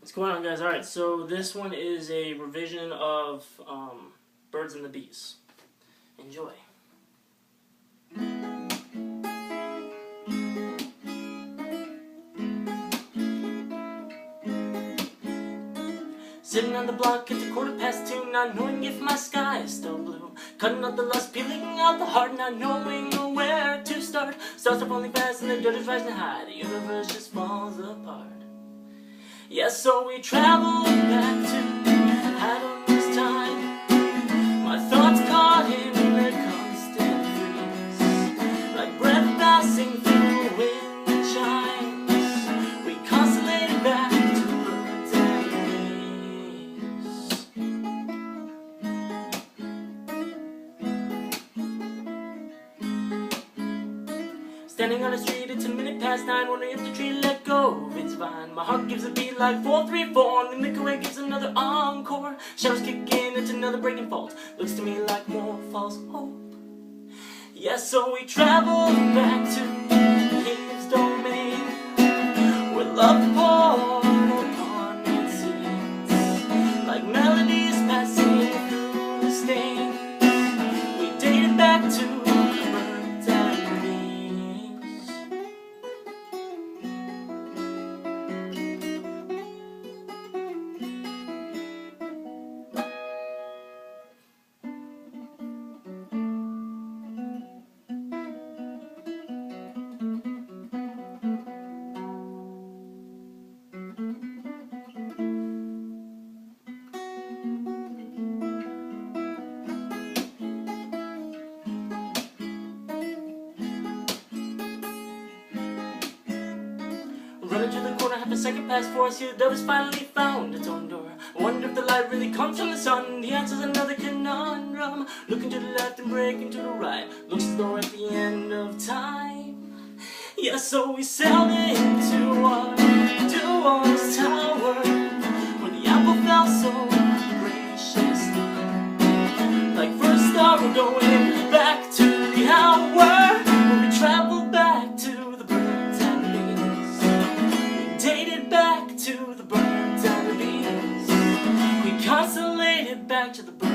What's going on, guys? Alright, so this one is a revision of Birds and the Bees. Enjoy. Sitting on the block at the 2:15, not knowing if my sky is still blue. Cutting out the lust, peeling out the heart, not knowing where to start. Stars are falling fast and the dirt is rising high. The universe just falls apart. Yeah, so we travel back to Adam's time. My thoughts caught in the constant freeze, like breath passing through wind chimes. We constellated back to birds and bees. Standing on the street, it's 9:10, wondering if the tree let go of its vine. My heart gives a beat like 4-3-4, and the Milky Way gives another encore. Shadows kick in, it's another breaking fault. Looks to me like more false hope. Yeah, so we travel back to his domain, where love poured upon its seeds, like melodies passing through the stain. We dated back to birds and bees. Running to the corner, half a second past 4, I see the dove has finally found its own door. I wonder if the light really comes from the sun. The answer's another conundrum. Looking to the left and breaking to the right, looks as though at the end of time. Yeah, so we sailed into our duo's tower, where the apple fell so graciously. Like first star, we're going back to the hour where we traveled back to the birds and bees. Dated back to the birds and the bees. We constellated back to the birds.